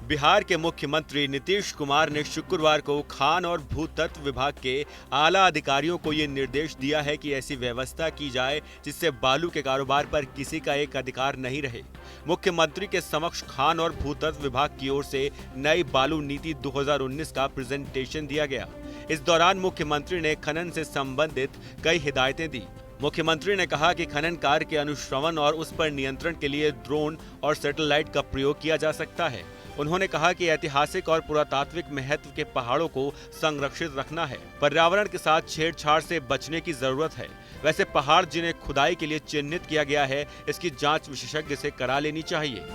बिहार के मुख्यमंत्री नीतीश कुमार ने शुक्रवार को खान और भूतत्व विभाग के आला अधिकारियों को ये निर्देश दिया है कि ऐसी व्यवस्था की जाए जिससे बालू के कारोबार पर किसी का एक अधिकार नहीं रहे। मुख्यमंत्री के समक्ष खान और भूतत्व विभाग की ओर से नई बालू नीति 2019 का प्रेजेंटेशन दिया गया। इस दौरान मुख्यमंत्री ने खनन से संबंधित कई हिदायतें दी। मुख्यमंत्री ने कहा कि खनन कार्य के अनुश्रवण और उस पर नियंत्रण के लिए ड्रोन और सैटेलाइट का प्रयोग किया जा सकता है। उन्होंने कहा कि ऐतिहासिक और पुरातात्विक महत्व के पहाड़ों को संरक्षित रखना है। पर्यावरण के साथ छेड़छाड़ से बचने की जरूरत है। वैसे पहाड़ जिन्हें खुदाई के लिए चिन्हित किया गया है, इसकी जांच विशेषज्ञ से करा लेनी चाहिए।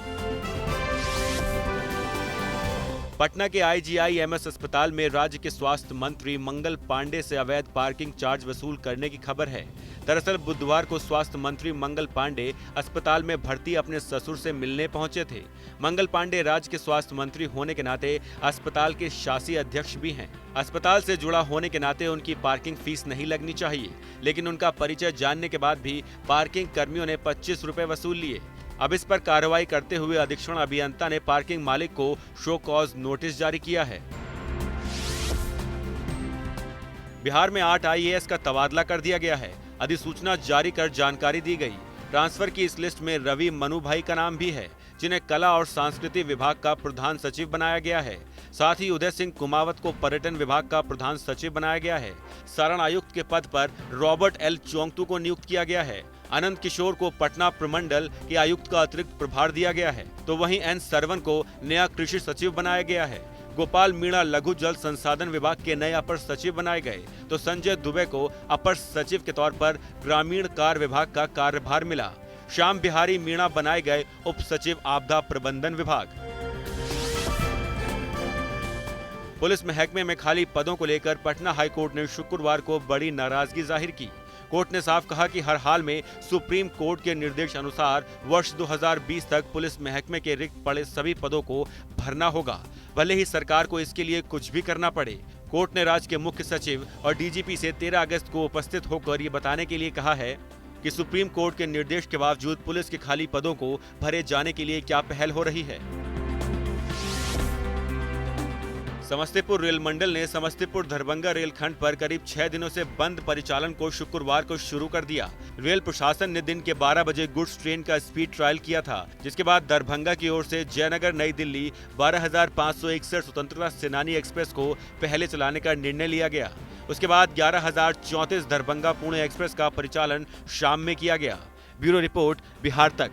पटना के IGIMS अस्पताल में राज्य के स्वास्थ्य मंत्री मंगल पांडे से अवैध पार्किंग चार्ज वसूल करने की खबर है। दरअसल बुधवार को स्वास्थ्य मंत्री मंगल पांडे अस्पताल में भर्ती अपने ससुर से मिलने पहुंचे थे। मंगल पांडे राज्य के स्वास्थ्य मंत्री होने के नाते अस्पताल के शासी अध्यक्ष भी हैं। अस्पताल से जुड़ा होने के नाते उनकी पार्किंग फीस नहीं लगनी चाहिए, लेकिन उनका परिचय जानने के बाद भी पार्किंग कर्मियों ने 25 रुपए वसूल लिए। अब इस पर कार्रवाई करते हुए अधीक्षण अभियंता ने पार्किंग मालिक को शो कॉज नोटिस जारी किया है। बिहार में 8 IAS का तबादला कर दिया गया है। अधिसूचना जारी कर जानकारी दी गई। ट्रांसफर की इस लिस्ट में रवि मनुभाई का नाम भी है, जिन्हें कला और संस्कृति विभाग का प्रधान सचिव बनाया गया है। साथ ही उदय सिंह कुमावत को पर्यटन विभाग का प्रधान सचिव बनाया गया है। सारण आयुक्त के पद पर रॉबर्ट L चोंगतू को नियुक्त किया गया है। अनंत किशोर को पटना प्रमंडल के आयुक्त का अतिरिक्त प्रभार दिया गया है, तो वहीं N सरवन को नया कृषि सचिव बनाया गया है। गोपाल मीणा लघु जल संसाधन विभाग के नए अपर सचिव बनाए गए, तो संजय दुबे को अपर सचिव के तौर पर ग्रामीण कार्य विभाग का कार्यभार मिला। श्याम बिहारी मीणा बनाए गए उप सचिव आपदा प्रबंधन विभाग। पुलिस महकमे में खाली पदों को लेकर पटना हाईकोर्ट ने शुक्रवार को बड़ी नाराजगी जाहिर की। कोर्ट ने साफ कहा कि हर हाल में सुप्रीम कोर्ट के निर्देश अनुसार वर्ष 2020 तक पुलिस महकमे के रिक्त पड़े सभी पदों को भरना होगा, भले ही सरकार को इसके लिए कुछ भी करना पड़े। कोर्ट ने राज्य के मुख्य सचिव और DGP से 13 अगस्त को उपस्थित होकर ये बताने के लिए कहा है कि सुप्रीम कोर्ट के निर्देश के बावजूद पुलिस के खाली पदों को भरे जाने के लिए क्या पहल हो रही है। समस्तीपुर रेल मंडल ने समस्तीपुर दरभंगा रेलखंड पर करीब 6 दिनों से बंद परिचालन को शुक्रवार को शुरू कर दिया। रेल प्रशासन ने दिन के 12 बजे गुड्स ट्रेन का स्पीड ट्रायल किया था, जिसके बाद दरभंगा की ओर से जयनगर नई दिल्ली 12,561 स्वतंत्रता सेनानी एक्सप्रेस को पहले चलाने का निर्णय लिया गया। उसके बाद 11,034 दरभंगा पुणे एक्सप्रेस का परिचालन शाम में किया गया। ब्यूरो रिपोर्ट, बिहार तक।